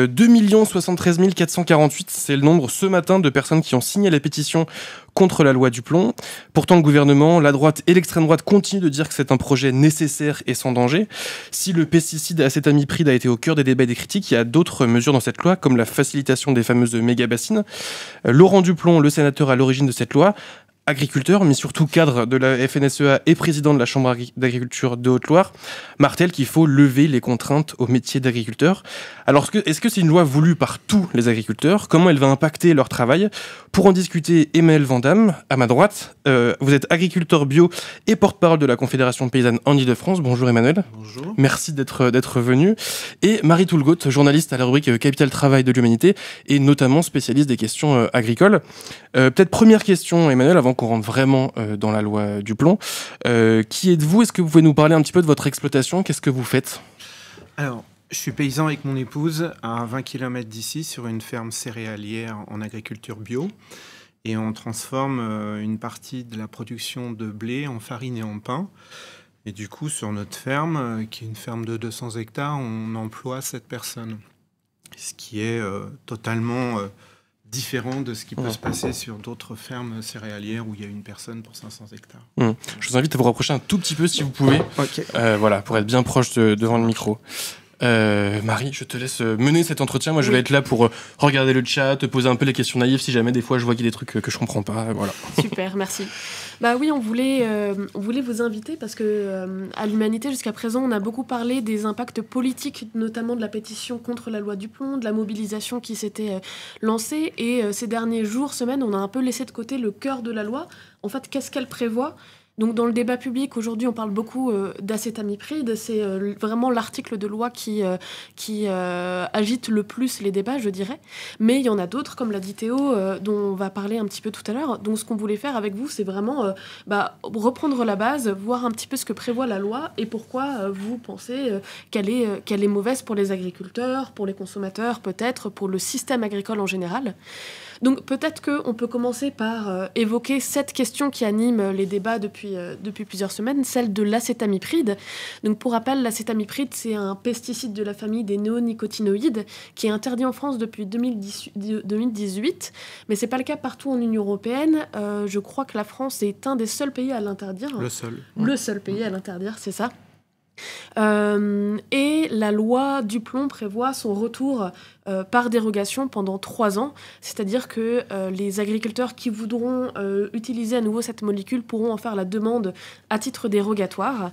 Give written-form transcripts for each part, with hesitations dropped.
2 73 448, c'est le nombre ce matin de personnes qui ont signé la pétition contre la loi du plomb. Pourtant, le gouvernement, la droite et l'extrême droite continuent de dire que c'est un projet nécessaire et sans danger. Si le pesticide acétamipride a été au cœur des débats et des critiques, il y a d'autres mesures dans cette loi, comme la facilitation des fameuses méga-bassines. Laurent Duplon, le sénateur à l'origine de cette loi, agriculteur, mais surtout cadre de la FNSEA et président de la Chambre d'agriculture de Haute-Loire, martèle qu'il faut lever les contraintes au métier d'agriculteur. Alors, est-ce que c'est une loi voulue par tous les agriculteurs ? Comment elle va impacter leur travail ? Pour en discuter, Emmanuel Vandamme, à ma droite. Vous êtes agriculteur bio et porte-parole de la Confédération paysanne en Ile-de-France. Bonjour Emmanuel. Bonjour. Merci d'être venu. Et Marie Toulgotte, journaliste à la rubrique Capital Travail de l'Humanité et notamment spécialiste des questions agricoles. Peut-être première question, Emmanuel, avant qu'on rentre vraiment dans la loi du plomb. Qui êtes-vous ? Est-ce que vous pouvez nous parler un petit peu de votre exploitation ? Qu'est-ce que vous faites ? Alors, je suis paysan avec mon épouse à 20 km d'ici sur une ferme céréalière en agriculture bio. Et on transforme une partie de la production de blé en farine et en pain. Et du coup, sur notre ferme, qui est une ferme de 200 hectares, on emploie 7 personnes. Ce qui est totalement différent de ce qui peut se passer sur d'autres fermes céréalières où il y a une personne pour 500 hectares. Je vous invite à vous rapprocher un tout petit peu si vous pouvez. Okay. Voilà, pour être bien proche devant le micro. Marie, je te laisse mener cet entretien. Moi, je vais être là pour regarder le chat, te poser un peu les questions naïves si jamais des fois je vois qu'il y a des trucs que je comprends pas. Voilà. Super, merci. Bah oui, on voulait vous inviter parce que à l'Humanité, jusqu'à présent, on a beaucoup parlé des impacts politiques, notamment de la pétition contre la loi du plomb, de la mobilisation qui s'était lancée. Et ces derniers jours, semaines, on a un peu laissé de côté le cœur de la loi. En fait, qu'est-ce qu'elle prévoit ? Donc, dans le débat public, aujourd'hui, on parle beaucoup d'acétamipride. C'est vraiment l'article de loi qui agite le plus les débats, je dirais. Mais il y en a d'autres, comme l'a dit Théo, dont on va parler un petit peu tout à l'heure. Donc, ce qu'on voulait faire avec vous, c'est vraiment reprendre la base, voir un petit peu ce que prévoit la loi et pourquoi vous pensez qu'elle est mauvaise pour les agriculteurs, pour les consommateurs, peut-être, pour le système agricole en général. Donc peut-être qu'on peut commencer par évoquer cette question qui anime les débats depuis plusieurs semaines, celle de l'acétamipride. Donc pour rappel, l'acétamipride, c'est un pesticide de la famille des néonicotinoïdes qui est interdit en France depuis 2018, mais c'est pas le cas partout en Union européenne. Je crois que la France est un des seuls pays à l'interdire. Le seul. Le seul pays à l'interdire, c'est ça. Et la loi du plomb prévoit son retour par dérogation pendant 3 ans, c'est-à-dire que les agriculteurs qui voudront utiliser à nouveau cette molécule pourront en faire la demande à titre dérogatoire.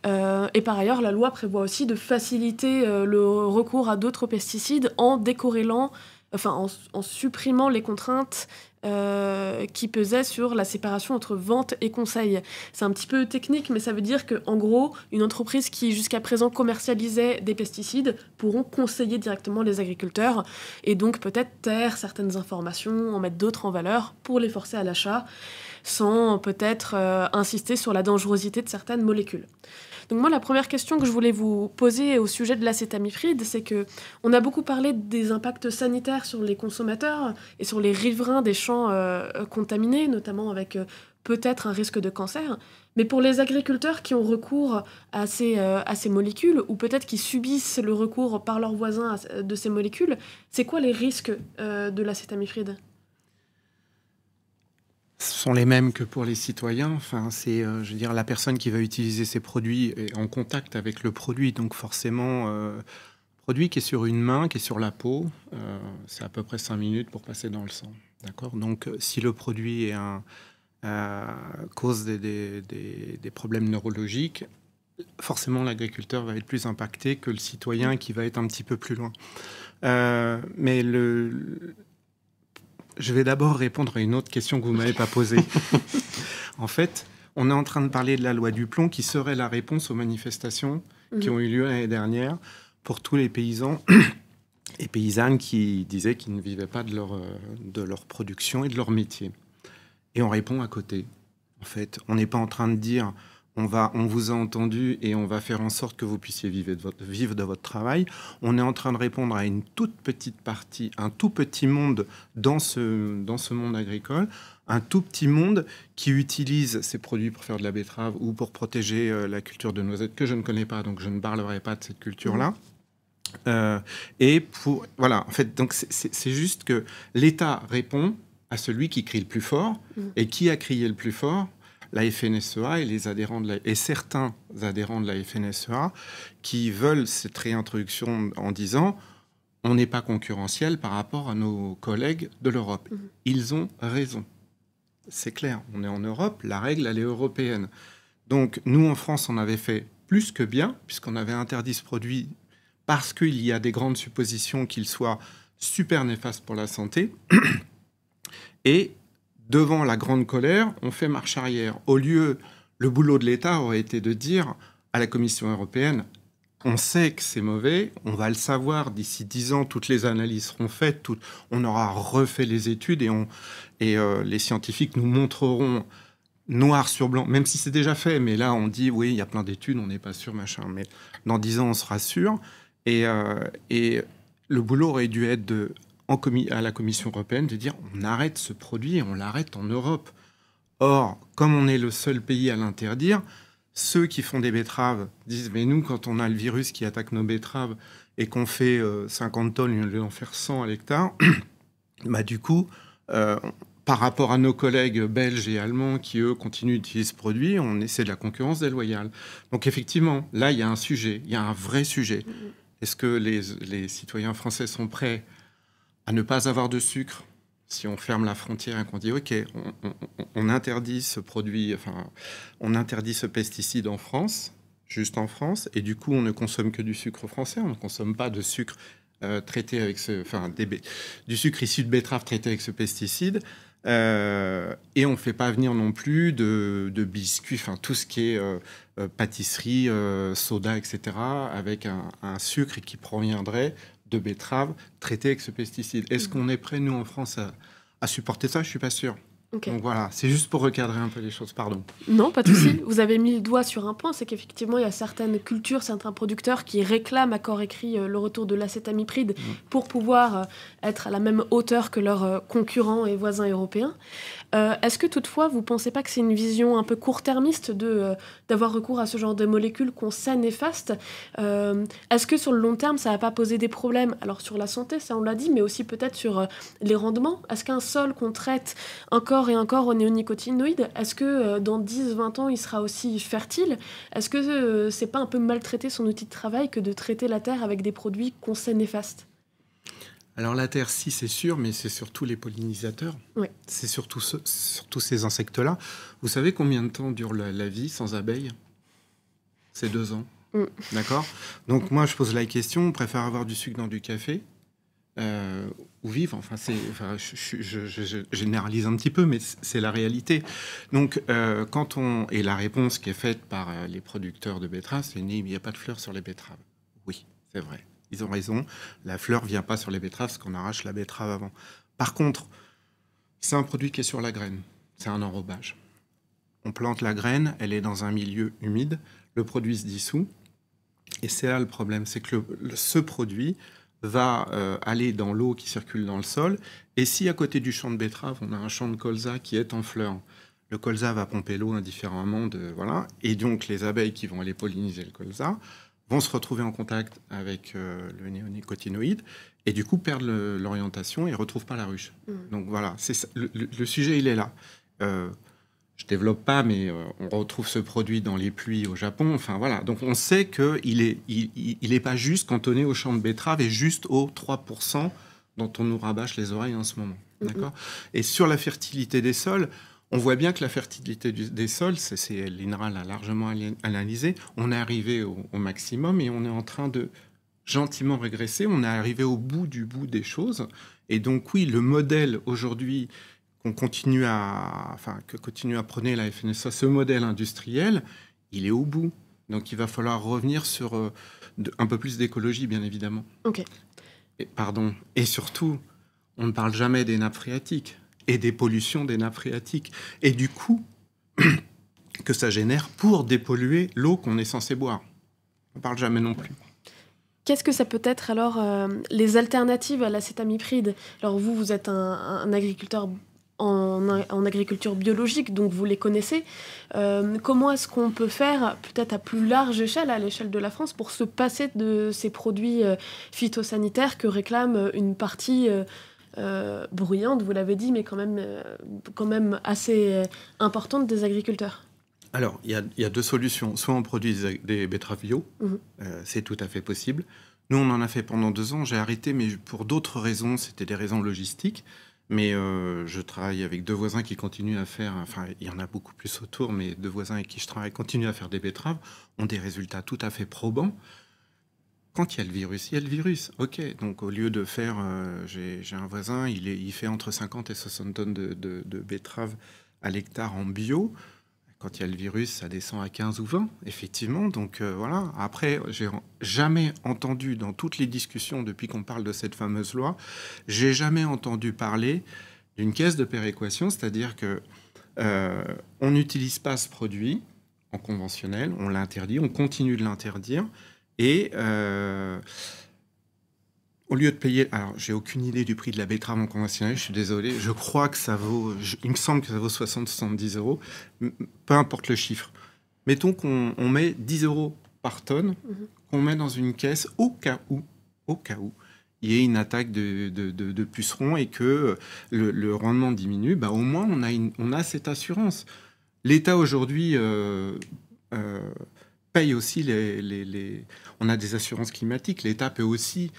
Et par ailleurs, la loi prévoit aussi de faciliter le recours à d'autres pesticides en décorrélant, en supprimant les contraintes qui pesait sur la séparation entre vente et conseil. C'est un petit peu technique, mais ça veut dire qu'en gros, une entreprise qui jusqu'à présent commercialisait des pesticides pourront conseiller directement les agriculteurs et donc peut-être taire certaines informations, en mettre d'autres en valeur pour les forcer à l'achat, sans peut-être insister sur la dangerosité de certaines molécules. Donc moi, la première question que je voulais vous poser au sujet de l'acétamipride, c'est qu'on a beaucoup parlé des impacts sanitaires sur les consommateurs et sur les riverains des champs contaminés, notamment avec peut-être un risque de cancer. Mais pour les agriculteurs qui ont recours à ces molécules, ou peut-être qui subissent le recours par leurs voisins de ces molécules, c'est quoi les risques de l'acétamipride ? Ce sont les mêmes que pour les citoyens. Enfin, c'est, je veux dire, la personne qui va utiliser ces produits est en contact avec le produit. Donc forcément, produit qui est sur une main, qui est sur la peau, c'est à peu près 5 minutes pour passer dans le sang. D'accord ? Donc si le produit cause des problèmes neurologiques, forcément l'agriculteur va être plus impacté que le citoyen qui va être un petit peu plus loin. Mais je vais d'abord répondre à une autre question que vous ne m'avez pas posée. En fait, on est en train de parler de la loi du plomb qui serait la réponse aux manifestations qui ont eu lieu l'année dernière pour tous les paysans et paysannes qui disaient qu'ils ne vivaient pas de leur production et de leur métier. Et on répond à côté. En fait, on n'est pas en train de dire on vous a entendu et on va faire en sorte que vous puissiez vivre de votre travail. On est en train de répondre à une toute petite partie, un tout petit monde dans ce monde agricole, un tout petit monde qui utilise ces produits pour faire de la betterave ou pour protéger la culture de noisettes que je ne connais pas, donc je ne parlerai pas de cette culture-là. Voilà, en fait, donc c'est juste que l'État répond à celui qui crie le plus fort. Et qui a crié le plus fort? La FNSEA et les adhérents et certains adhérents de la FNSEA qui veulent cette réintroduction en disant on n'est pas concurrentiel par rapport à nos collègues de l'Europe. Ils ont raison. C'est clair, on est en Europe, la règle, elle est européenne. Donc, nous, en France, on avait fait plus que bien, puisqu'on avait interdit ce produit parce qu'il y a des grandes suppositions qu'il soit super néfaste pour la santé. Et devant la grande colère, on fait marche arrière. Au lieu, le boulot de l'État aurait été de dire à la Commission européenne, on sait que c'est mauvais, on va le savoir d'ici 10 ans, toutes les analyses seront faites, on aura refait les études et les scientifiques nous montreront noir sur blanc, même si c'est déjà fait, mais là on dit oui, il y a plein d'études, on n'est pas sûr, machin, mais dans 10 ans on sera sûr. Et le boulot aurait dû être à la Commission européenne de dire on arrête ce produit et on l'arrête en Europe. Or, comme on est le seul pays à l'interdire, ceux qui font des betteraves disent mais nous, quand on a le virus qui attaque nos betteraves et qu'on fait 50 tonnes au lieu d'en faire 100 à l'hectare, bah du coup, par rapport à nos collègues belges et allemands qui, eux, continuent d'utiliser ce produit, c'est de la concurrence déloyale. Donc effectivement, là, il y a un sujet, il y a un vrai sujet. Est-ce que les citoyens français sont prêts à ne pas avoir de sucre si on ferme la frontière et qu'on dit OK, on interdit ce produit, enfin, on interdit ce pesticide en France, juste en France, et du coup, on ne consomme que du sucre français, on ne consomme pas de sucre traité avec du sucre issu de betterave traité avec ce pesticide, et on ne fait pas venir non plus de biscuits, enfin tout ce qui est pâtisserie, soda, etc., avec un sucre qui proviendrait de betterave traité avec ce pesticide. Est-ce qu'on est prêt, nous, en France, à supporter ça? Je ne suis pas sûr. Okay. Donc voilà, c'est juste pour recadrer un peu les choses, pardon. Non, pas de souci. Vous avez mis le doigt sur un point, c'est qu'effectivement, il y a certaines cultures, certains producteurs qui réclament à corps écrit le retour de l'acétamipride pour pouvoir être à la même hauteur que leurs concurrents et voisins européens. Est-ce que toutefois, vous ne pensez pas que c'est une vision un peu court-termiste d'avoir recours à ce genre de molécules qu'on sait néfastes? Est-ce que sur le long terme, ça ne va pas poser des problèmes? Alors sur la santé, ça on l'a dit, mais aussi peut-être sur les rendements. Est-ce qu'un sol qu'on traite encore et encore aux néonicotinoïdes, est-ce que dans 10-20 ans, il sera aussi fertile? Est-ce que c'est pas un peu maltraiter son outil de travail que de traiter la terre avec des produits qu'on sait néfastes? Alors la terre, si, c'est sûr, mais c'est surtout les pollinisateurs. Oui. C'est surtout ces insectes-là. Vous savez combien de temps dure la vie sans abeilles? C'est 2 ans. D'accord? Donc moi, je pose la question, on préfère avoir du sucre dans du café ou vivre, je généralise un petit peu, mais c'est la réalité. Donc, et la réponse qui est faite par les producteurs de betteraves, c'est il n'y a pas de fleurs sur les betteraves. Oui, c'est vrai. Ils ont raison. La fleur vient pas sur les betteraves parce qu'on arrache la betterave avant. Par contre, c'est un produit qui est sur la graine. C'est un enrobage. On plante la graine, elle est dans un milieu humide, le produit se dissout. Et c'est là le problème, c'est que ce produit va aller dans l'eau qui circule dans le sol. Et si à côté du champ de betterave, on a un champ de colza qui est en fleurs, le colza va pomper l'eau indifféremment. Voilà. Et donc, les abeilles qui vont aller polliniser le colza vont se retrouver en contact avec le néonicotinoïde et du coup perdre l'orientation et ne retrouvent pas la ruche. Donc voilà, le sujet, il est là. Je développe pas, mais on retrouve ce produit dans les pluies au Japon. Enfin voilà, donc on sait qu'il est pas juste cantonné au champ de betterave et juste aux 3% dont on nous rabâche les oreilles en ce moment. D'accord. Et sur la fertilité des sols, on voit bien que la fertilité des sols, l'INRA l'a largement analysé, on est arrivé au maximum et on est en train de gentiment régresser. On est arrivé au bout des choses. Et donc oui, le modèle aujourd'hui que continue à prôner la FNSEA, ce modèle industriel, il est au bout. Donc il va falloir revenir sur un peu plus d'écologie, bien évidemment. Ok. Et surtout, on ne parle jamais des nappes phréatiques et des pollutions des nappes phréatiques. Et du coup, que ça génère pour dépolluer l'eau qu'on est censé boire. On ne parle jamais non plus. Qu'est-ce que ça peut être alors les alternatives à l'acétamipride? Alors vous êtes un agriculteur en en agriculture biologique, donc vous les connaissez. Comment est-ce qu'on peut faire, peut-être à plus large échelle, à l'échelle de la France, pour se passer de ces produits phytosanitaires que réclame une partie bruyante, vous l'avez dit, mais quand même assez importante des agriculteurs? Alors, il y a deux solutions. Soit on produit des betteraves bio, c'est tout à fait possible. Nous, on en a fait pendant 2 ans. J'ai arrêté, mais pour d'autres raisons. C'était des raisons logistiques. Mais je travaille avec 2 voisins qui continuent à faire... Enfin, il y en a beaucoup plus autour, mais 2 voisins avec qui je travaille continuent à faire des betteraves, ont des résultats tout à fait probants. Quand il y a le virus, il y a le virus. OK, donc au lieu de faire... j'ai un voisin, il fait entre 50 et 60 tonnes de betteraves à l'hectare en bio. Quand il y a le virus, ça descend à 15 ou 20, effectivement. Donc voilà. Après, j'ai jamais entendu, dans toutes les discussions depuis qu'on parle de cette fameuse loi, j'ai jamais entendu parler d'une caisse de péréquation, c'est-à-dire que on n'utilise pas ce produit en conventionnel, on l'interdit, on continue de l'interdire, et au lieu de payer... Alors, j'ai aucune idée du prix de la betterave en conventionnel, je suis désolé. Je crois que ça vaut... il me semble que ça vaut 60-70 euros. Peu importe le chiffre. Mettons qu'on met 10 euros par tonne, qu'on met dans une caisse au cas où, il y ait une attaque de pucerons et que le rendement diminue, bah, au moins, on a cette assurance. L'État, aujourd'hui... paye aussi on a des assurances climatiques. L'État peut aussi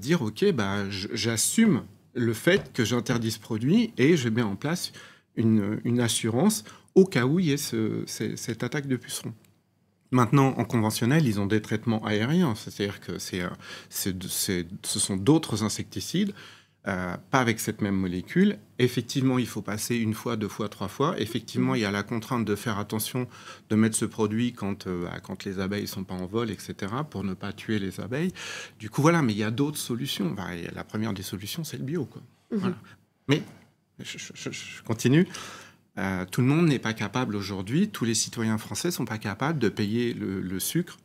dire ok, bah, j'assume le fait que j'interdis ce produit et je mets en place une assurance au cas où il y ait cette attaque de pucerons. Maintenant, en conventionnel, ils ont des traitements aériens, c'est-à-dire que ce sont d'autres insecticides. Pas avec cette même molécule. Effectivement, il faut passer 1 fois, 2 fois, 3 fois. Effectivement, il y a la contrainte de faire attention, de mettre ce produit quand les abeilles ne sont pas en vol, etc., pour ne pas tuer les abeilles. Du coup, voilà, mais il y a d'autres solutions. Bah, la première des solutions, c'est le bio, quoi. Voilà. Mais, je continue. Tout le monde n'est pas capable aujourd'hui, tous les citoyens français ne sont pas capables de payer le sucre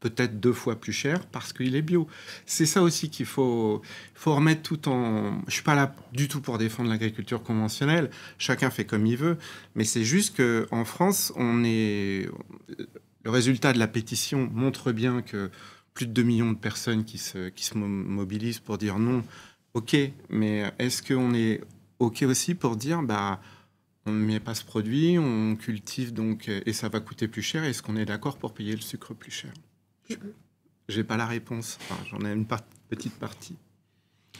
peut-être 2 fois plus cher parce qu'il est bio. C'est ça aussi qu'il faut remettre tout en... Je ne suis pas là du tout pour défendre l'agriculture conventionnelle. Chacun fait comme il veut. Mais c'est juste qu'en France, le résultat de la pétition montre bien que plus de 2 millions de personnes qui se mobilisent pour dire non. OK, mais est-ce qu'on est OK aussi pour dire... bah, on ne met pas ce produit, on cultive donc, et ça va coûter plus cher. Est-ce qu'on est d'accord pour payer le sucre plus cher ? J'ai pas la réponse. Enfin, j'en ai une petite partie.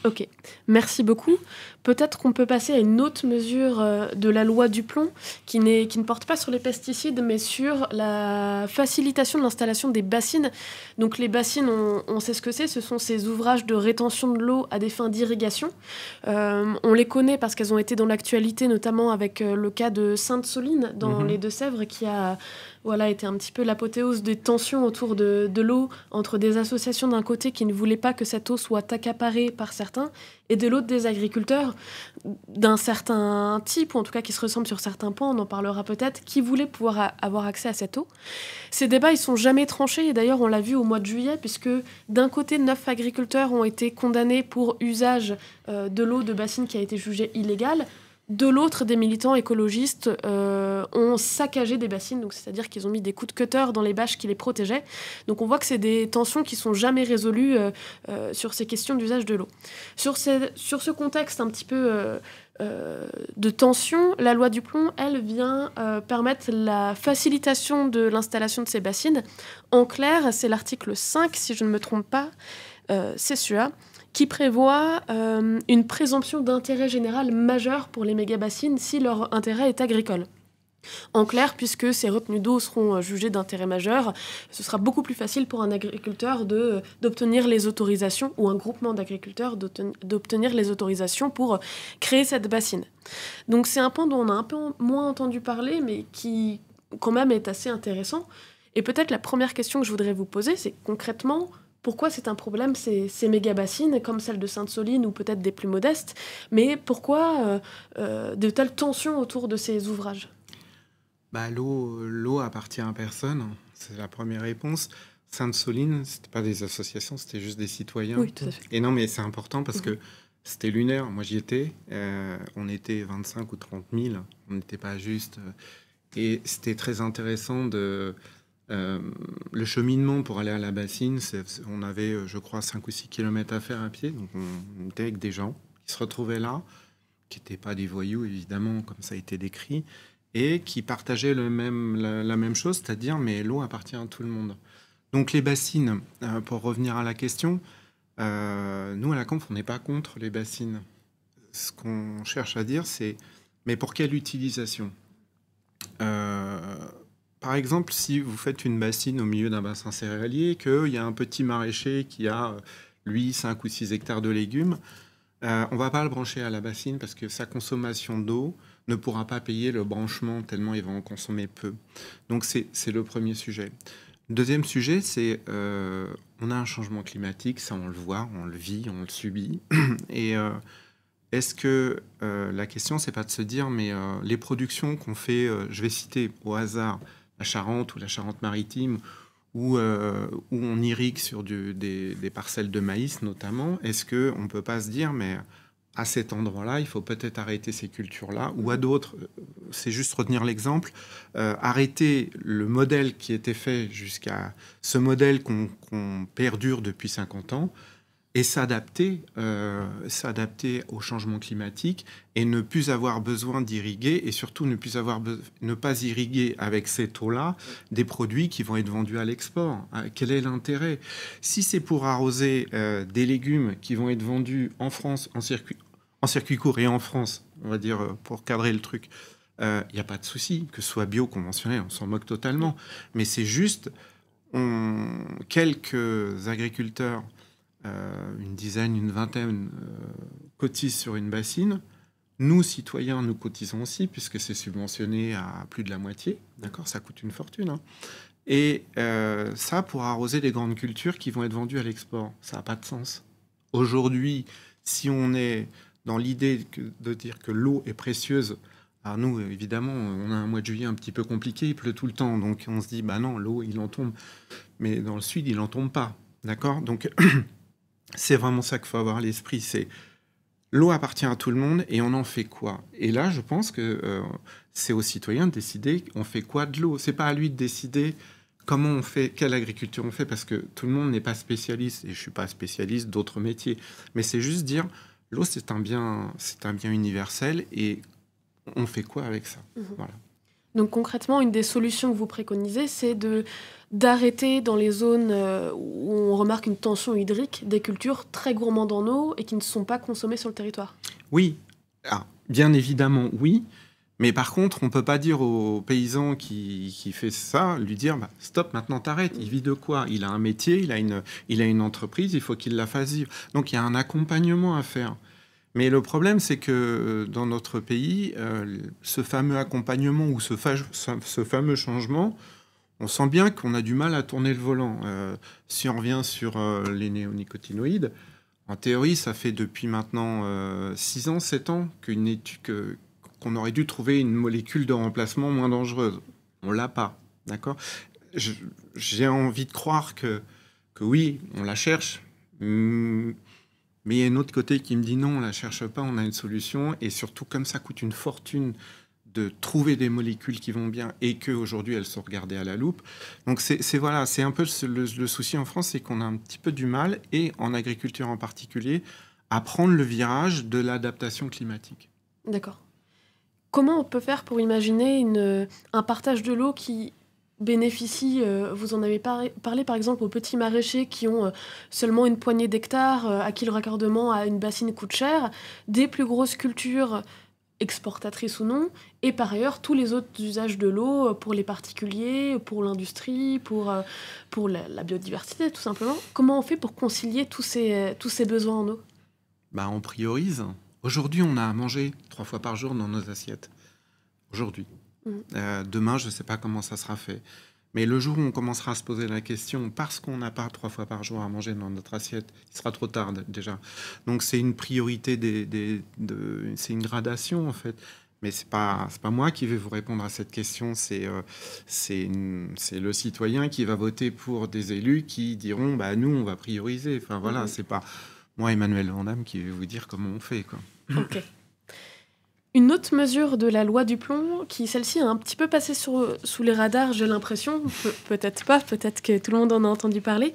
Ok, merci beaucoup. Peut-être qu'on peut passer à une autre mesure de la loi du plomb qui ne porte pas sur les pesticides, mais sur la facilitation de l'installation des bassines. Donc les bassines, on sait ce que c'est. Ce sont ces ouvrages de rétention de l'eau à des fins d'irrigation. On les connaît parce qu'elles ont été dans l'actualité, notamment avec le cas de Sainte-Soline dans les Deux-Sèvres, qui a été un petit peu l'apothéose des tensions autour de l'eau entre des associations d'un côté qui ne voulaient pas que cette eau soit accaparée par certains et de l'autre des agriculteurs d'un certain type, ou en tout cas qui se ressemblent sur certains points, on en parlera peut-être, qui voulaient pouvoir avoir accès à cette eau. Ces débats, ils sont jamais tranchés, et d'ailleurs on l'a vu au mois de juillet, puisque d'un côté 9 agriculteurs ont été condamnés pour usage de l'eau de bassine qui a été jugée illégale. De l'autre, des militants écologistes ont saccagé des bassines, donc c'est-à-dire qu'ils ont mis des coups de cutter dans les bâches qui les protégeaient. Donc on voit que c'est des tensions qui sont jamais résolues sur ces questions d'usage de l'eau. Sur ce contexte un petit peu de tension, la loi du plomb, elle vient permettre la facilitation de l'installation de ces bassines. En clair, c'est l'article 5, si je ne me trompe pas, c'est celui-là, qui prévoit une présomption d'intérêt général majeur pour les méga-bassines si leur intérêt est agricole. En clair, puisque ces retenues d'eau seront jugées d'intérêt majeur, ce sera beaucoup plus facile pour un agriculteur d'obtenir les autorisations, ou un groupement d'agriculteurs d'obtenir les autorisations pour créer cette bassine. Donc c'est un point dont on a un peu moins entendu parler, mais qui quand même est assez intéressant. Et peut-être la première question que je voudrais vous poser, c'est concrètement... Pourquoi c'est un problème, ces méga-bassines, comme celle de Sainte-Soline ou peut-être des plus modestes, mais pourquoi de telles tensions autour de ces ouvrages ? Bah, l'eau appartient à personne, c'est la première réponse. Sainte-Soline, c'était pas des associations, c'était juste des citoyens. Oui, tout à fait. Et non, mais c'est important parce que C'était lunaire. Moi, j'y étais. On était 25 ou 30 000. On n'était pas juste. Et c'était très intéressant le cheminement pour aller à la bassine. On avait, je crois, 5 ou 6 kilomètres à faire à pied. Donc, on était avec des gens qui se retrouvaient là, qui n'étaient pas des voyous, évidemment, comme ça a été décrit, et qui partageaient la même chose, c'est-à-dire, mais l'eau appartient à tout le monde. Donc, les bassines, pour revenir à la question, nous, à la Conf, on n'est pas contre les bassines. Ce qu'on cherche à dire, c'est, mais pour quelle utilisation ? Par exemple, si vous faites une bassine au milieu d'un bassin céréalier, qu'il y a un petit maraîcher qui a, lui, 5 ou 6 hectares de légumes, on ne va pas le brancher à la bassine parce que sa consommation d'eau ne pourra pas payer le branchement tellement il va en consommer peu. Donc, c'est le premier sujet. Deuxième sujet, c'est on a un changement climatique, ça on le voit, on le vit, on le subit. Et est-ce que la question, c'est pas de se dire, mais les productions qu'on fait, je vais citer au hasard la Charente ou la Charente-Maritime, où on irrigue sur des parcelles de maïs notamment, est-ce qu'on ne peut pas se dire, mais à cet endroit-là, il faut peut-être arrêter ces cultures-là, ou à d'autres, c'est juste retenir l'exemple, arrêter le modèle qui était fait jusqu'à ce modèle qu'on perdure depuis 50 ans, et s'adapter au changement climatique et ne plus avoir besoin d'irriguer et surtout ne pas irriguer avec cette eau-là des produits qui vont être vendus à l'export. Quel est l'intérêt ? Si c'est pour arroser des légumes qui vont être vendus en France en circuit court et en France, on va dire pour cadrer le truc, il n'y a pas de souci, que ce soit bio, conventionnel, on s'en moque totalement. Mais c'est juste quelques agriculteurs, une dizaine, une vingtaine cotisent sur une bassine. Nous, citoyens, nous cotisons aussi, puisque c'est subventionné à plus de la moitié. D'accord ? Ça coûte une fortune. Hein. Et ça, pour arroser des grandes cultures qui vont être vendues à l'export, ça n'a pas de sens. Aujourd'hui, si on est dans l'idée de dire que l'eau est précieuse, alors nous, évidemment, on a un mois de juillet un petit peu compliqué, il pleut tout le temps, donc on se dit, bah non, l'eau, il en tombe. Mais dans le sud, il n'en tombe pas. D'accord ? Donc, c'est vraiment ça qu'il faut avoir à l'esprit, c'est l'eau appartient à tout le monde et on en fait quoi ? Et là, je pense que c'est aux citoyens de décider on fait quoi de l'eau. C'est pas à lui de décider comment on fait, quelle agriculture on fait, parce que tout le monde n'est pas spécialiste et je suis pas spécialiste d'autres métiers. Mais c'est juste dire l'eau, c'est un bien universel et on fait quoi avec ça ? Voilà. Donc concrètement, une des solutions que vous préconisez, c'est d'arrêter dans les zones où on remarque une tension hydrique des cultures très gourmandes en eau et qui ne sont pas consommées sur le territoire. Oui, alors, bien évidemment oui, mais par contre on ne peut pas dire au paysan qui fait ça, lui dire bah, stop, maintenant t'arrêtes, il vit de quoi ? Il a un métier, il a une entreprise, il faut qu'il la fasse vivre. Donc il y a un accompagnement à faire. Mais le problème, c'est que dans notre pays, ce fameux accompagnement ou ce fameux changement, on sent bien qu'on a du mal à tourner le volant. Si on revient sur les néonicotinoïdes, en théorie, ça fait depuis maintenant 6 ans, 7 ans qu'on aurait dû trouver une molécule de remplacement moins dangereuse. On ne l'a pas, d'accord ? J'ai envie de croire que oui, on la cherche, mais il y a un autre côté qui me dit non, on ne la cherche pas, on a une solution. Et surtout, comme ça coûte une fortune de trouver des molécules qui vont bien et qu'aujourd'hui, elles sont regardées à la loupe. Donc, c'est un peu le souci en France, c'est qu'on a un petit peu du mal, et en agriculture en particulier, à prendre le virage de l'adaptation climatique. D'accord. Comment on peut faire pour imaginer un partage de l'eau qui bénéficie, vous en avez parlé par exemple aux petits maraîchers qui ont seulement une poignée d'hectares, à qui le raccordement à une bassine coûte cher, des plus grosses cultures exportatrices ou non, et par ailleurs tous les autres usages de l'eau pour les particuliers, pour l'industrie, pour la biodiversité tout simplement. Comment on fait pour concilier tous ces besoins en eau ? Bah, on priorise. Aujourd'hui, on a à manger 3 fois par jour dans nos assiettes. Aujourd'hui. Demain, je ne sais pas comment ça sera fait. Mais le jour où on commencera à se poser la question, parce qu'on n'a pas 3 fois par jour à manger dans notre assiette, il sera trop tard déjà. Donc c'est une priorité, c'est une gradation en fait. Mais c'est pas moi qui vais vous répondre à cette question, c'est le citoyen qui va voter pour des élus qui diront bah nous on va prioriser. Enfin voilà, c'est pas moi, Emmanuel Vandamme, qui vais vous dire comment on fait, quoi. Ok. Une autre mesure de la loi du plomb, qui celle-ci a un petit peu passé sous les radars, j'ai l'impression, peut-être pas, peut-être que tout le monde en a entendu parler,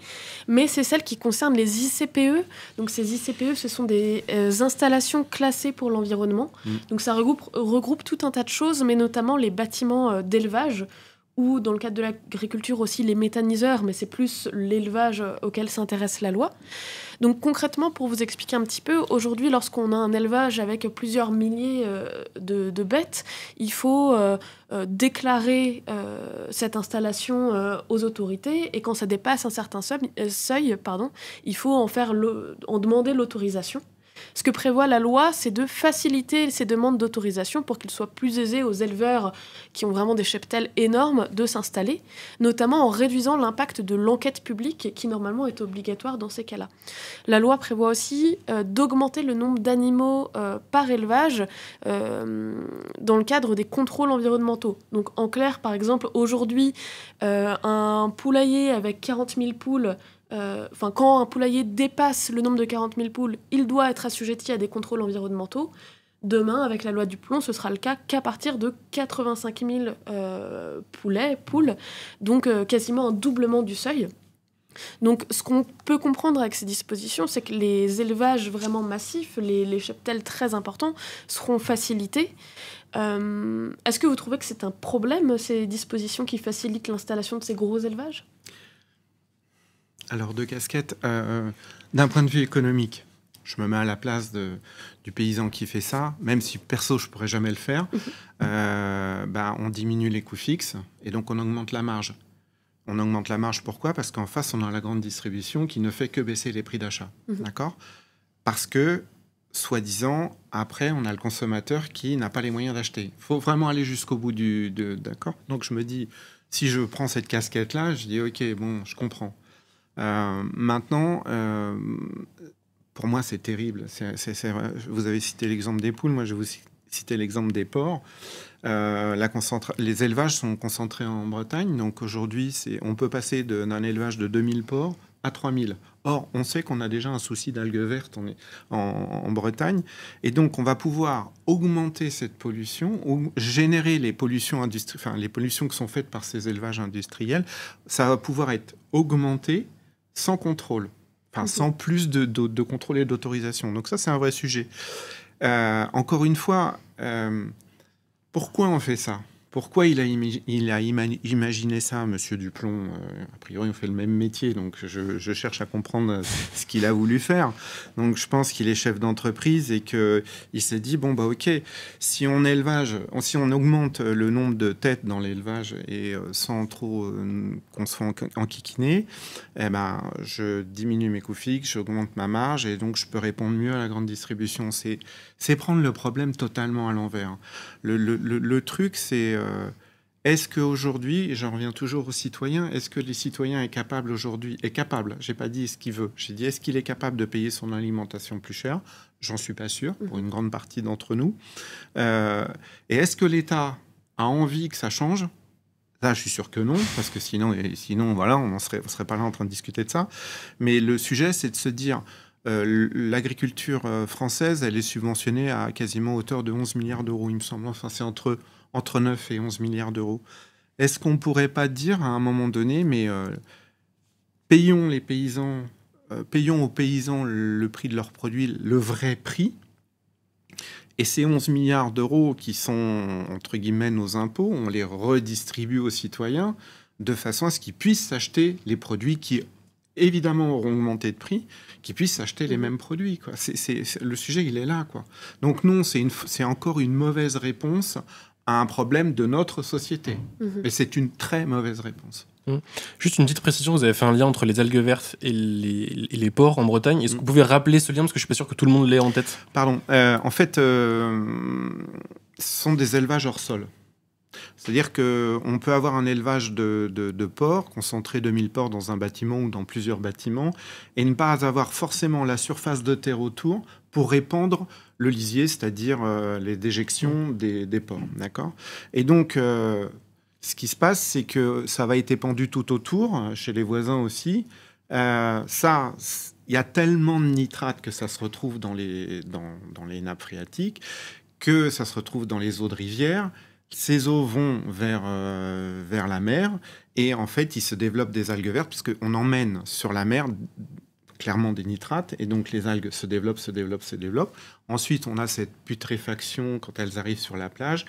mais c'est celle qui concerne les ICPE. Donc ces ICPE, ce sont des installations classées pour l'environnement. Donc ça regroupe tout un tas de choses, mais notamment les bâtiments d'élevage, ou dans le cadre de l'agriculture aussi les méthaniseurs, mais c'est plus l'élevage auquel s'intéresse la loi. Donc concrètement, pour vous expliquer un petit peu, aujourd'hui, lorsqu'on a un élevage avec plusieurs milliers de bêtes, il faut déclarer cette installation aux autorités, et quand ça dépasse un certain seuil, il faut en demander l'autorisation. Ce que prévoit la loi, c'est de faciliter ces demandes d'autorisation pour qu'il soit plus aisé aux éleveurs qui ont vraiment des cheptels énormes de s'installer, notamment en réduisant l'impact de l'enquête publique qui normalement est obligatoire dans ces cas-là. La loi prévoit aussi d'augmenter le nombre d'animaux par élevage dans le cadre des contrôles environnementaux. Donc en clair, par exemple, aujourd'hui, un poulailler avec 40 000 poules, quand un poulailler dépasse le nombre de 40 000 poules, il doit être assujetti à des contrôles environnementaux. Demain, avec la loi du plomb, ce sera le cas qu'à partir de 85 000 poules, donc quasiment un doublement du seuil. Donc ce qu'on peut comprendre avec ces dispositions, c'est que les élevages vraiment massifs, les cheptels très importants, seront facilités. Est-ce que vous trouvez que c'est un problème, ces dispositions qui facilitent l'installation de ces gros élevages ? Alors, deux casquettes. D'un point de vue économique, je me mets à la place du paysan qui fait ça, même si perso, je ne pourrais jamais le faire. On diminue les coûts fixes et donc on augmente la marge. On augmente la marge, pourquoi ? Parce qu'en face, on a la grande distribution qui ne fait que baisser les prix d'achat. D'accord ? Parce que, soi-disant, après, on a le consommateur qui n'a pas les moyens d'acheter. Il faut vraiment aller jusqu'au bout d'accord ? Donc, je me dis, si je prends cette casquette-là, je dis, OK, bon, je comprends. Maintenant, pour moi, c'est terrible. Vous avez cité l'exemple des poules, moi, je vais vous citer l'exemple des porcs. Les élevages sont concentrés en Bretagne. Donc aujourd'hui, on peut passer d'un élevage de 2000 porcs à 3000. Or, on sait qu'on a déjà un souci d'algues vertes en Bretagne. Et donc, on va pouvoir augmenter cette pollution ou générer les pollutions les pollutions qui sont faites par ces élevages industriels. Ça va pouvoir être augmenté sans contrôle. Sans plus de contrôle et d'autorisation. Donc ça, c'est un vrai sujet. Encore une fois, pourquoi on fait ça ? Pourquoi il a imaginé ça, Monsieur Duplon ? A priori, on fait le même métier, donc je cherche à comprendre ce qu'il a voulu faire. Donc, je pense qu'il est chef d'entreprise et qu'il s'est dit, ok, si on augmente le nombre de têtes dans l'élevage et sans trop qu'on se fasse enquiquiner, je diminue mes coûts fixes, j'augmente ma marge et donc je peux répondre mieux à la grande distribution. C'est prendre le problème totalement à l'envers. Le truc, c'est est-ce qu'aujourd'hui, et j'en reviens toujours aux citoyens, est-ce que les citoyens est capable, j'ai pas dit ce qu'il veut, j'ai dit est-ce qu'il est capable de payer son alimentation plus cher ? J'en suis pas sûr, pour une grande partie d'entre nous. Et est-ce que l'État a envie que ça change ? Là, je suis sûr que non, parce que sinon voilà, on serait pas là en train de discuter de ça. Mais le sujet, c'est de se dire... l'agriculture française, elle est subventionnée à quasiment hauteur de 11 milliards d'euros, il me semble. Enfin, c'est entre 9 et 11 milliards d'euros. Est-ce qu'on ne pourrait pas dire à un moment donné, mais payons aux paysans le prix de leurs produits, le vrai prix, et ces 11 milliards d'euros qui sont, entre guillemets, nos impôts, on les redistribue aux citoyens de façon à ce qu'ils puissent acheter les produits qui évidemment auront augmenté de prix, qui puissent acheter les mêmes produits, quoi. Le sujet, il est là, quoi. Donc non, c'est encore une mauvaise réponse à un problème de notre société. Et c'est une très mauvaise réponse. Juste une petite précision, vous avez fait un lien entre les algues vertes et les porcs en Bretagne. Est-ce que vous pouvez rappeler ce lien, parce que je suis pas sûr que tout le monde l'ait en tête ? Pardon. En fait, ce sont des élevages hors sol. C'est-à-dire qu'on peut avoir un élevage de porcs, concentrer 2000 porcs dans un bâtiment ou dans plusieurs bâtiments, et ne pas avoir forcément la surface de terre autour pour répandre le lisier, c'est-à-dire les déjections des porcs. D'accord ? Et donc, ce qui se passe, c'est que ça va être épandu tout autour, chez les voisins aussi. Ça, il y a tellement de nitrates que ça se retrouve dans les nappes phréatiques, que ça se retrouve dans les eaux de rivière. Ces eaux vont vers la mer et en fait, il se développe des algues vertes puisqu'on emmène sur la mer clairement des nitrates et donc les algues se développent. Ensuite, on a cette putréfaction quand elles arrivent sur la plage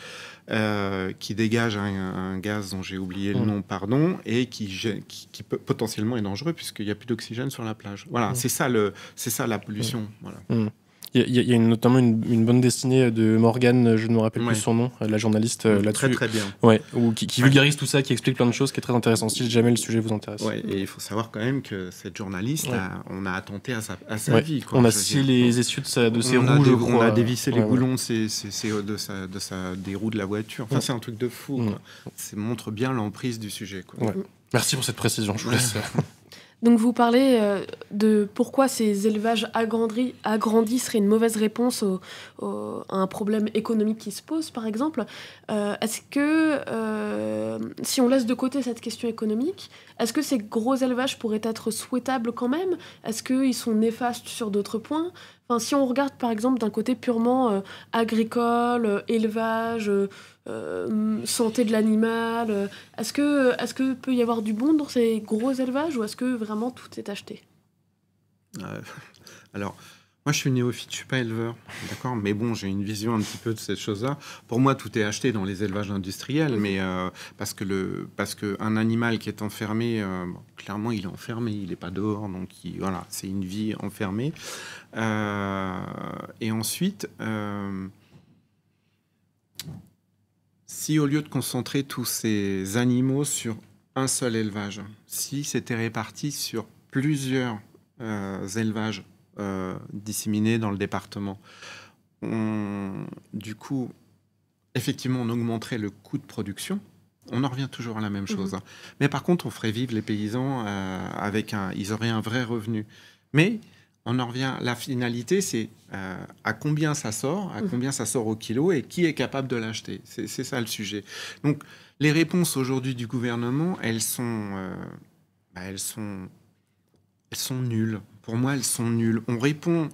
qui dégage un gaz dont j'ai oublié le nom, pardon, et qui peut, potentiellement est dangereux puisqu'il n'y a plus d'oxygène sur la plage. Voilà, c'est ça la pollution. Voilà. Il y a notamment une bande dessinée de Morgane, je ne me rappelle plus son nom, la journaliste là-dessus. Très très bien. Ouais, qui vulgarise tout ça, qui explique plein de choses, qui est très intéressant. Si jamais le sujet vous intéresse. Ouais, et il faut savoir quand même que cette journaliste, on a attenté à sa vie. Quoi, on a scié les essieux de ses roues, je crois. On a dévissé les boulons des roues de la voiture. Enfin, c'est un truc de fou. Quoi. Ça montre bien l'emprise du sujet. Quoi. Merci pour cette précision, je vous laisse. Donc vous parlez de pourquoi ces élevages agrandis seraient une mauvaise réponse à un problème économique qui se pose, par exemple. Est-ce que, si on laisse de côté cette question économique, est-ce que ces gros élevages pourraient être souhaitables quand même ? Est-ce qu'ils sont néfastes sur d'autres points ? Enfin, si on regarde par exemple d'un côté purement agricole, élevage, santé de l'animal, est-ce que peut y avoir du bon dans ces gros élevages ou est-ce que vraiment tout est acheté ? Alors, moi je suis néophyte, je suis pas éleveur, d'accord, mais bon, j'ai une vision un petit peu de cette chose-là. Pour moi, tout est acheté dans les élevages industriels, mais parce que un animal qui est enfermé, clairement, il est enfermé, il n'est pas dehors, donc voilà, c'est une vie enfermée. Et ensuite, si au lieu de concentrer tous ces animaux sur un seul élevage, si c'était réparti sur plusieurs élevages disséminés dans le département, du coup, effectivement, on augmenterait le coût de production. On en revient toujours à la même chose. Hein. Mais par contre, on ferait vivre les paysans ils auraient un vrai revenu. Mais on en revient, la finalité, c'est à combien ça sort, combien ça sort au kilo et qui est capable de l'acheter. C'est ça le sujet. Donc, les réponses aujourd'hui du gouvernement, elles sont nulles. Pour moi, elles sont nulles. On répond...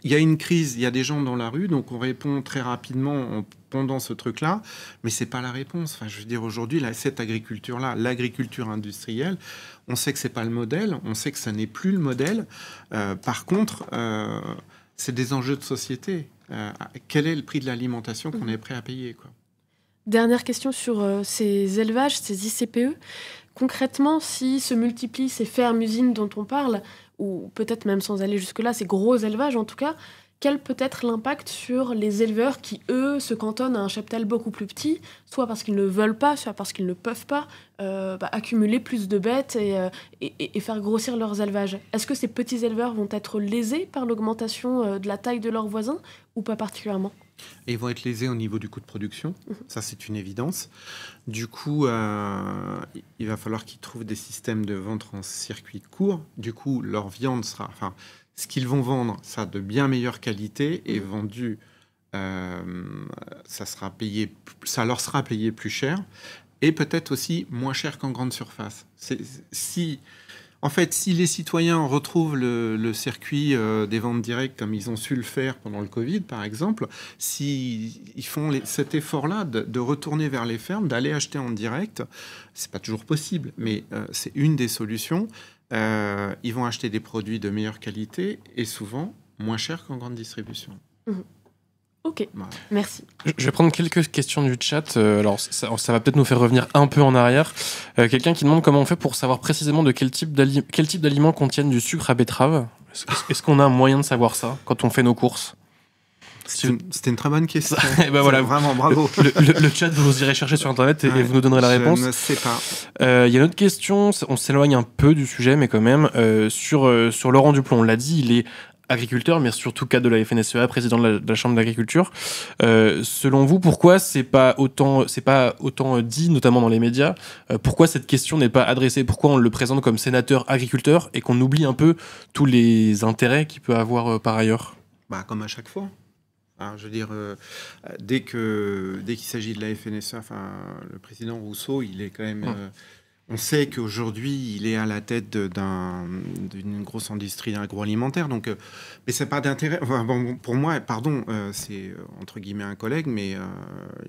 Il y a une crise, il y a des gens dans la rue, donc on répond très rapidement en pondant ce truc-là, mais c'est pas la réponse. Enfin, je veux dire, aujourd'hui, cette agriculture-là, l'agriculture industrielle, on sait que c'est pas le modèle, on sait que ça n'est plus le modèle. Par contre, c'est des enjeux de société. Quel est le prix de l'alimentation qu'on est prêt à payer, quoi ? Dernière question sur ces élevages, ces ICPE. Concrètement, si se multiplient ces fermes-usines dont on parle, ou peut-être même sans aller jusque-là, ces gros élevages en tout cas, quel peut être l'impact sur les éleveurs qui, eux, se cantonnent à un cheptel beaucoup plus petit, soit parce qu'ils ne veulent pas, soit parce qu'ils ne peuvent pas accumuler plus de bêtes et faire grossir leurs élevages. Est-ce que ces petits éleveurs vont être lésés par l'augmentation de la taille de leurs voisins ou pas particulièrement ? Et ils vont être lésés au niveau du coût de production, ça c'est une évidence. Du coup, il va falloir qu'ils trouvent des systèmes de vente en circuit court. Du coup, leur viande sera... Enfin, ce qu'ils vont vendre, ça de bien meilleure qualité et vendu, ça leur sera payé plus cher et peut-être aussi moins cher qu'en grande surface. En fait, si les citoyens retrouvent le circuit des ventes directes comme ils ont su le faire pendant le Covid, par exemple, s'ils font cet effort-là de retourner vers les fermes, d'aller acheter en direct, c'est pas toujours possible, mais c'est une des solutions. Ils vont acheter des produits de meilleure qualité et souvent moins chers qu'en grande distribution. Ok, voilà. Merci. Je vais prendre quelques questions du chat. Alors, ça va peut-être nous faire revenir un peu en arrière. Quelqu'un qui demande comment on fait pour savoir précisément de quel type d'aliments contiennent du sucre à betterave. Est-ce qu'on a un moyen de savoir ça quand on fait nos courses ? C'était une très bonne question. Ben voilà, vraiment, bravo. Le chat, vous irez chercher sur Internet et vous nous donnerez la réponse. Je ne sais pas. Il y a une autre question, on s'éloigne un peu du sujet, mais quand même, sur Laurent Duplon. On l'a dit, il est agriculteur, mais surtout cadre de la FNSEA, président de la Chambre d'agriculture. Selon vous, pourquoi c'est pas autant dit, notamment dans les médias, pourquoi cette question n'est pas adressée, pourquoi on le présente comme sénateur agriculteur et qu'on oublie un peu tous les intérêts qu'il peut avoir par ailleurs ? Comme à chaque fois. Alors, je veux dire, dès qu'il s'agit de la FNSEA, le président Rousseau, il est quand même... On sait qu'aujourd'hui, il est à la tête d'une grosse industrie agroalimentaire, donc, mais c'est pas d'intérêt. Enfin, bon, pour moi, pardon, c'est entre guillemets un collègue, mais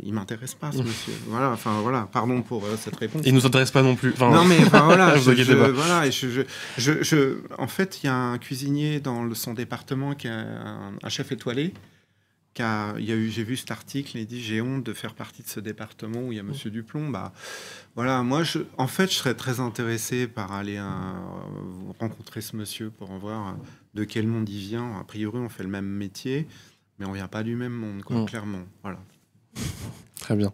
il m'intéresse pas, ce monsieur. Voilà, enfin voilà, pardon pour cette réponse. Il nous intéresse pas non plus. Enfin, non, mais enfin, voilà, vous inquiétez pas. voilà, en fait, il y a un cuisinier dans son département qui est un chef étoilé. J'ai vu cet article et dit j'ai honte de faire partie de ce département où il y a Monsieur Duplon. Bah voilà, moi en fait je serais très intéressé par aller rencontrer ce monsieur pour voir de quel monde il vient. A priori on fait le même métier, mais on vient pas du même monde, quoi, clairement. Voilà. Très bien.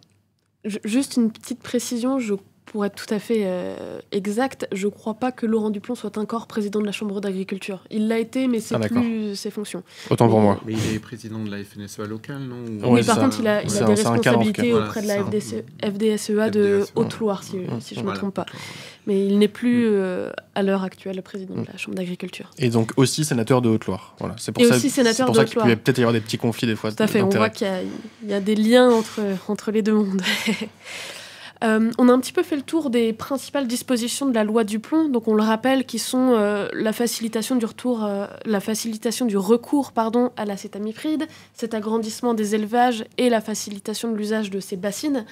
Juste une petite précision, pour être tout à fait exact, je ne crois pas que Laurent Duplon soit encore président de la Chambre d'agriculture. Il l'a été, mais c'est plus ses fonctions. Autant pour moi. Mais il est président de la FNSEA locale, non? Oui, par contre, il a des responsabilités auprès de la FDSEA de Haute-Loire, si je ne me trompe pas. Mais il n'est plus, à l'heure actuelle, président de la Chambre d'agriculture. Et donc aussi sénateur de Haute-Loire. Voilà. C'est pour aussi sénateur de Haute-Loire. Qu'il peut peut-être y avoir des petits conflits des fois. Tout à fait, on voit qu'il y a des liens entre les deux mondes. On a un petit peu fait le tour des principales dispositions de la loi Duplon, donc on le rappelle, qui sont la facilitation du recours à l'acétamipride, cet agrandissement des élevages et la facilitation de l'usage de ces bassines.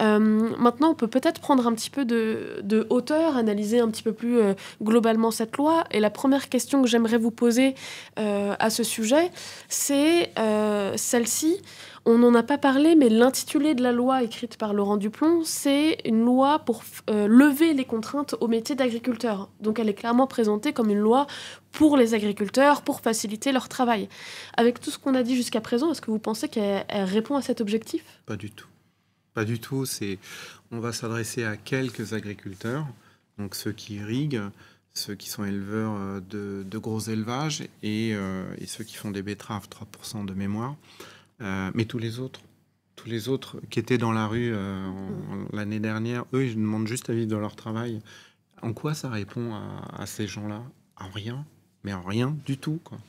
Maintenant, on peut peut-être prendre un petit peu de hauteur, analyser un petit peu plus globalement cette loi. Et la première question que j'aimerais vous poser à ce sujet, c'est celle-ci. On n'en a pas parlé, mais l'intitulé de la loi écrite par Laurent Duplon, c'est une loi pour lever les contraintes au métier d'agriculteur. Donc elle est clairement présentée comme une loi pour les agriculteurs, pour faciliter leur travail. Avec tout ce qu'on a dit jusqu'à présent, est-ce que vous pensez qu'elle répond à cet objectif ? Pas du tout. Pas du tout. On va s'adresser à quelques agriculteurs, donc ceux qui irriguent, ceux qui sont éleveurs de gros élevages et ceux qui font des betteraves, 3% de mémoire. Mais tous les autres qui étaient dans la rue l'année dernière, eux, ils demandent juste à vivre de leur travail. En quoi ça répond à ces gens-là ? En rien, mais en rien du tout, quoi.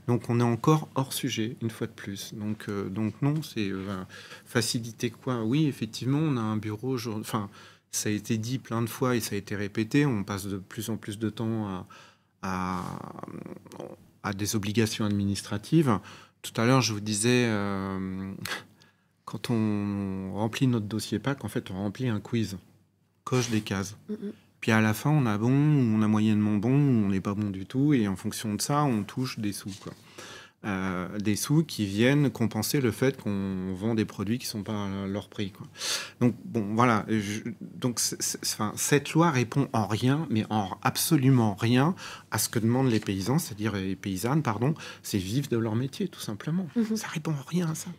Donc on est encore hors sujet, une fois de plus. Donc non, c'est faciliter quoi ? Oui, effectivement, on a un bureau... Enfin, ça a été dit plein de fois et ça a été répété. On passe de plus en plus de temps à des obligations administratives. Tout à l'heure, je vous disais, quand on remplit notre dossier PAC, en fait, on remplit un quiz, coche des cases. Puis à la fin, on a bon, ou on a moyennement bon, ou on n'est pas bon du tout, et en fonction de ça, on touche des sous, quoi. Des sous qui viennent compenser le fait qu'on vend des produits qui ne sont pas à leur prix, quoi. Donc, bon, voilà. Cette loi répond en rien, mais en absolument rien, à ce que demandent les paysans, c'est-à-dire les paysannes, pardon, c'est vivre de leur métier, tout simplement. Ça répond en rien à ça.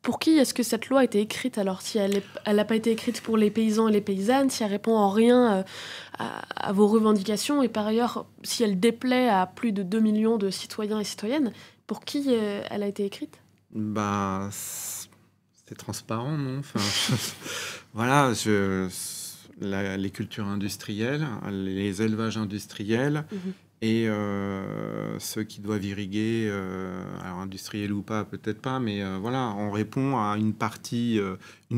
Pour qui est-ce que cette loi a été écrite alors ? Si elle n'a pas été écrite pour les paysans et les paysannes, si elle répond en rien à vos revendications, et par ailleurs, si elle déplaît à plus de 2 millions de citoyens et citoyennes, pour qui elle a été écrite ? Bah, c'est transparent, non ? Enfin, voilà, les cultures industrielles, les élevages industriels, et ceux qui doivent irriguer, alors industriels ou pas, peut-être pas, mais voilà, on répond à une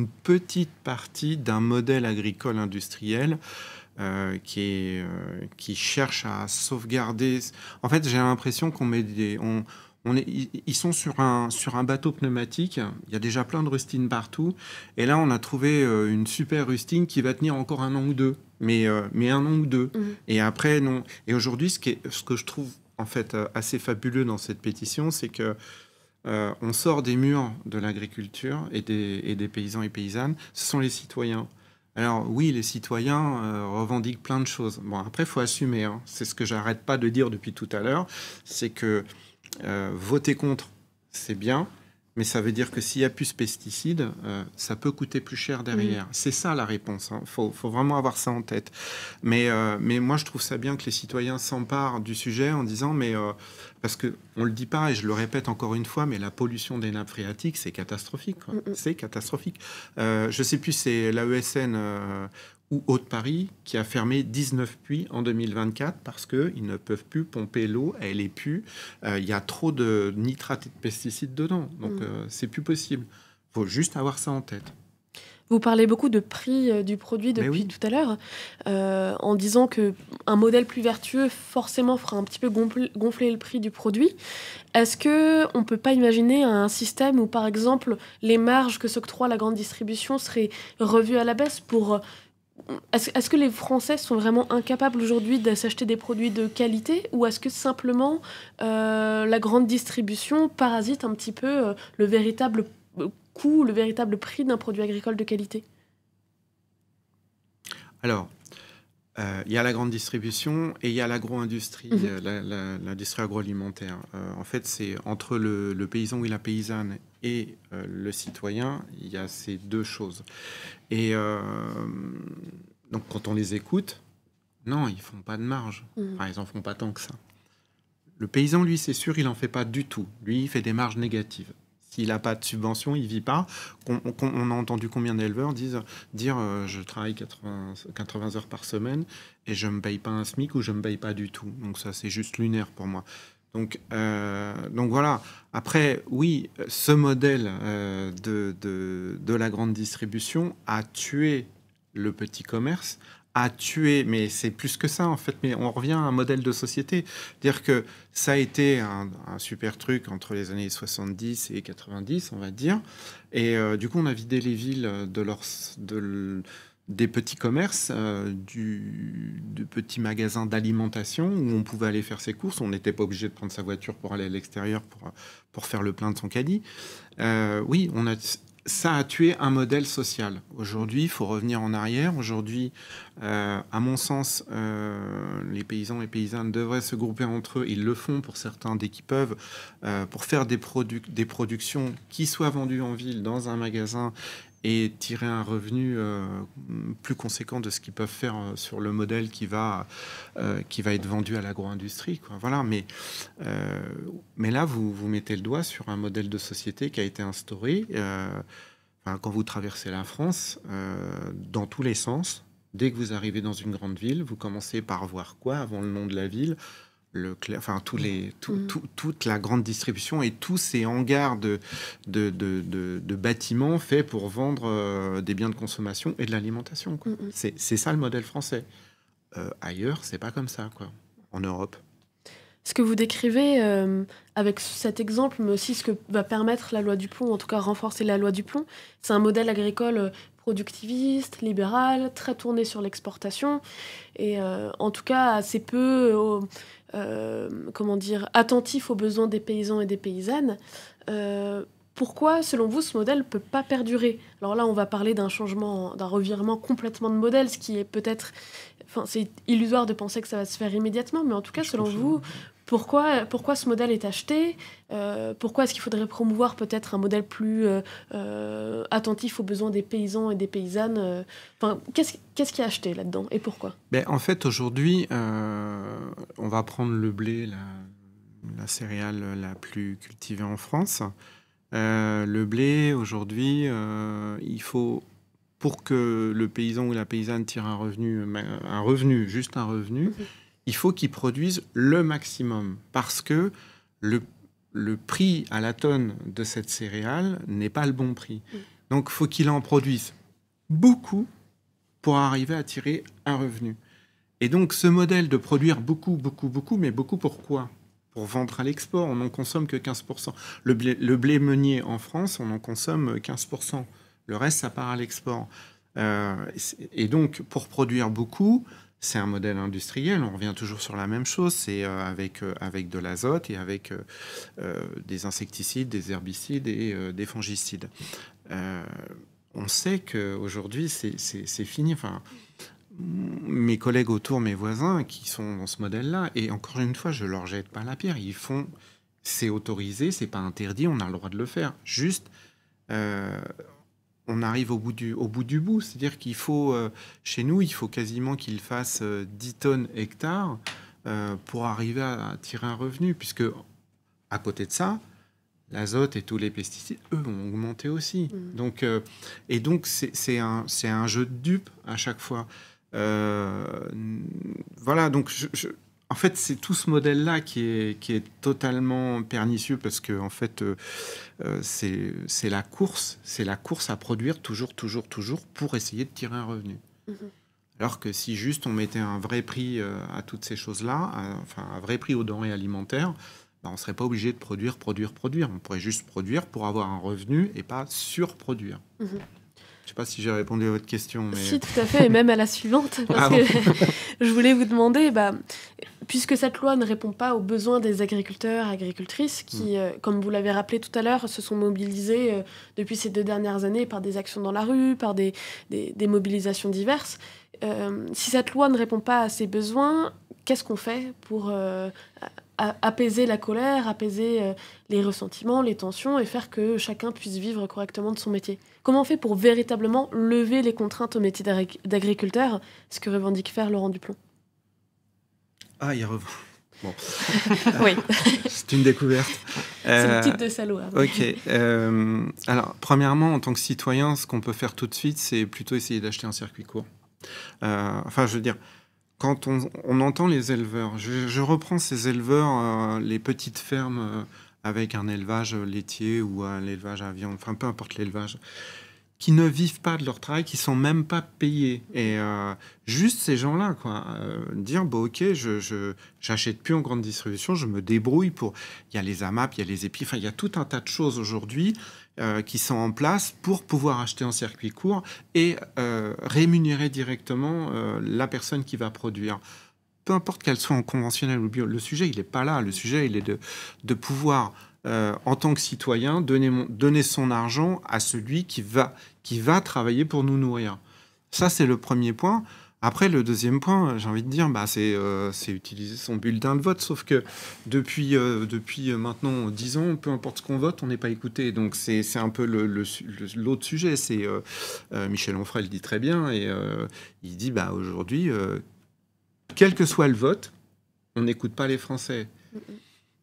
petite partie d'un modèle agricole industriel qui cherche à sauvegarder. En fait, j'ai l'impression qu'on met ils sont sur un bateau pneumatique. Il y a déjà plein de rustines partout. Et là, on a trouvé une super rustine qui va tenir encore 1 an ou 2. Mais 1 an ou 2. Et après, non. Et aujourd'hui, ce que je trouve en fait assez fabuleux dans cette pétition, c'est que on sort des murs de l'agriculture et des paysans et paysannes. Ce sont les citoyens. Alors oui, les citoyens revendiquent plein de choses. Bon, après, il faut assumer. Hein. C'est ce que j'arrête pas de dire depuis tout à l'heure. C'est que voter contre, c'est bien, mais ça veut dire que s'il y a plus de pesticides, ça peut coûter plus cher derrière. C'est ça la réponse. Hein. Faut vraiment avoir ça en tête. Mais moi, je trouve ça bien que les citoyens s'emparent du sujet en disant, parce que on le dit pas et je le répète encore une fois, mais la pollution des nappes phréatiques, c'est catastrophique. Quoi. C'est catastrophique. Je sais plus, c'est l'AESN ou Haute-Paris qui a fermé 19 puits en 2024 parce qu'ils ne peuvent plus pomper l'eau, elle est plus. Il y a trop de nitrates et de pesticides dedans, donc c'est plus possible. Il faut juste avoir ça en tête. Vous parlez beaucoup de prix du produit depuis tout à l'heure, en disant qu'un modèle plus vertueux forcément fera un petit peu gonfler le prix du produit. Est-ce qu'on ne peut pas imaginer un système où, par exemple, les marges que s'octroie la grande distribution seraient revues à la baisse pour... Est-ce que les Français sont vraiment incapables aujourd'hui de s'acheter des produits de qualité, ou est-ce que simplement la grande distribution parasite un petit peu le véritable coût, le véritable prix d'un produit agricole de qualité? Alors, il y a la grande distribution et il y a l'agro-industrie, l'industrie agroalimentaire. En fait, c'est entre le paysan ou la paysanne et le citoyen, il y a ces deux choses. Et donc, quand on les écoute, non, ils font pas de marge. Enfin, ils en font pas tant que ça. Le paysan, lui, c'est sûr, il en fait pas du tout. Lui, il fait des marges négatives. S'il n'a pas de subvention, il ne vit pas. On a entendu combien d'éleveurs dire je travaille 80 heures par semaine et je ne me paye pas un SMIC ou je ne me paye pas du tout. Donc ça, c'est juste lunaire pour moi. Donc voilà. Après, oui, ce modèle de la grande distribution a tué le petit commerce, a tué, mais c'est plus que ça en fait, mais on revient à un modèle de société. Dire que ça a été un super truc entre les années 70 et 90, on va dire, et du coup on a vidé les villes des petits commerces, de petits magasins d'alimentation où on pouvait aller faire ses courses. On n'était pas obligé de prendre sa voiture pour aller à l'extérieur pour faire le plein de son caddie. Oui, ça a tué un modèle social. Aujourd'hui, il faut revenir en arrière. Aujourd'hui, à mon sens, les paysans et paysannes devraient se grouper entre eux. Ils le font pour certains dès qu'ils peuvent, pour faire des productions qui soient vendues en ville dans un magasin et tirer un revenu plus conséquent de ce qu'ils peuvent faire sur le modèle qui va être vendu à l'agro-industrie, quoi. Voilà, mais là, vous mettez le doigt sur un modèle de société qui a été instauré. Quand vous traversez la France, dans tous les sens, dès que vous arrivez dans une grande ville, vous commencez par voir quoi avant le nom de la ville? Toute la grande distribution et tous ces hangars de bâtiments faits pour vendre des biens de consommation et de l'alimentation, quoi. C'est ça le modèle français. Ailleurs, c'est pas comme ça, quoi. En Europe. Ce que vous décrivez avec cet exemple, mais aussi ce que va permettre la loi du plomb, en tout cas renforcer la loi du plomb, c'est un modèle agricole productiviste, libéral, très tourné sur l'exportation, et en tout cas assez peu attentif aux besoins des paysans et des paysannes. Pourquoi, selon vous, ce modèle ne peut pas perdurer? Alors là, on va parler d'un changement, d'un revirement complètement de modèle, ce qui est peut-être... Enfin, c'est illusoire de penser que ça va se faire immédiatement, mais en tout cas, selon vous, pourquoi ce modèle est acheté? Pourquoi est-ce qu'il faudrait promouvoir peut-être un modèle plus attentif aux besoins des paysans et des paysannes? Qu'est-ce qui est acheté là-dedans et pourquoi? En fait, aujourd'hui, on va prendre le blé, la céréale la plus cultivée en France. Le blé, aujourd'hui, il faut, pour que le paysan ou la paysanne tire un revenu, il faut qu'il produise le maximum, parce que le prix à la tonne de cette céréale n'est pas le bon prix. Donc, il faut qu'il en produise beaucoup pour arriver à tirer un revenu. Et donc, ce modèle de produire beaucoup, beaucoup, beaucoup, mais beaucoup pourquoi ? Pour vendre à l'export, on n'en consomme que 15%. Le blé meunier en France, on en consomme 15%. Le reste, ça part à l'export. Et donc, pour produire beaucoup, c'est un modèle industriel. On revient toujours sur la même chose. C'est avec de l'azote et avec des insecticides, des herbicides et des fongicides. On sait qu'aujourd'hui, c'est fini. Enfin, mes collègues autour, mes voisins, qui sont dans ce modèle-là, et encore une fois, je leur jette pas la pierre. C'est autorisé, c'est pas interdit, on a le droit de le faire. Juste, on arrive au bout du bout. C'est-à-dire qu'il faut, chez nous, il faut quasiment qu'ils fassent 10 tonnes hectares pour arriver à tirer un revenu, puisque à côté de ça, l'azote et tous les pesticides, eux, ont augmenté aussi. Donc, c'est un jeu de dupes à chaque fois. Voilà, donc En fait, c'est tout ce modèle-là qui est totalement pernicieux parce que en fait, c'est la course à produire toujours pour essayer de tirer un revenu. Alors que si juste on mettait un vrai prix à toutes ces choses-là, un vrai prix aux denrées alimentaires, on ne serait pas obligé de produire. On pourrait juste produire pour avoir un revenu et pas surproduire. Je ne sais pas si j'ai répondu à votre question. Mais... Si, tout à fait, et même à la suivante. Parce que je voulais vous demander, puisque cette loi ne répond pas aux besoins des agriculteurs et agricultrices qui, comme vous l'avez rappelé tout à l'heure, se sont mobilisés depuis ces 2 dernières années par des actions dans la rue, par des mobilisations diverses. Si cette loi ne répond pas à ces besoins, qu'est-ce qu'on fait pour apaiser la colère, apaiser les ressentiments, les tensions et faire que chacun puisse vivre correctement de son métier? Comment on fait pour véritablement lever les contraintes au métier d'agriculteur, ce que revendique faire Laurent Duplon? Ah, il revient. Bon. Oui. C'est une découverte. C'est le titre de sa loi. Ok. Alors, premièrement, en tant que citoyen, ce qu'on peut faire tout de suite, c'est plutôt essayer d'acheter un circuit court. Je veux dire, quand on entend les éleveurs, je reprends ces éleveurs, les petites fermes avec un élevage laitier ou un élevage à viande, peu importe l'élevage, qui ne vivent pas de leur travail, qui sont même pas payés. Et juste ces gens-là, dire, ok, j'achète plus en grande distribution, je me débrouille pour... Il y a les AMAP, il y a les épis, il y a tout un tas de choses aujourd'hui qui sont en place pour pouvoir acheter en circuit court et rémunérer directement la personne qui va produire. Peu importe qu'elle soit en conventionnel ou bio, le sujet, il n'est pas là. Le sujet, il est de pouvoir... en tant que citoyen, donner son argent à celui qui va travailler pour nous nourrir. Ça, c'est le premier point. Après, le deuxième point, j'ai envie de dire, c'est utiliser son bulletin de vote. Sauf que depuis maintenant 10 ans, peu importe ce qu'on vote, on n'est pas écouté. Donc, c'est un peu l'autre sujet. C'est Michel Onfray le dit très bien. Et il dit, aujourd'hui, quel que soit le vote, on n'écoute pas les Français.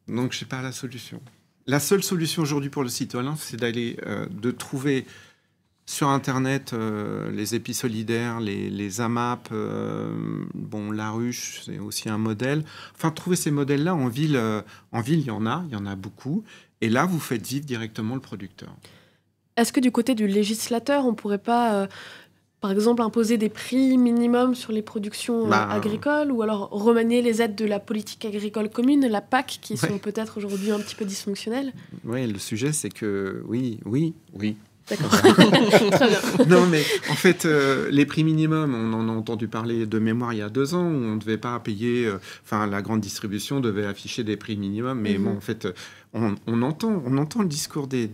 Donc, je sais pas la solution. La seule solution aujourd'hui pour le citoyen, c'est de trouver sur Internet les épis solidaires, les AMAP, la ruche, c'est aussi un modèle. Enfin, trouver ces modèles-là en ville, il y en a beaucoup. Et là, vous faites vivre directement le producteur. Est-ce que du côté du législateur, on ne pourrait pas... par exemple, imposer des prix minimums sur les productions agricoles ou alors remanier les aides de la politique agricole commune, la PAC, qui sont peut-être aujourd'hui un petit peu dysfonctionnelles? Oui, le sujet, c'est que oui. D'accord. Très bien. Non, mais en fait, les prix minimums, on en a entendu parler de mémoire il y a 2 ans, où on ne devait pas payer... la grande distribution devait afficher des prix minimums, mais en fait, on entend le discours des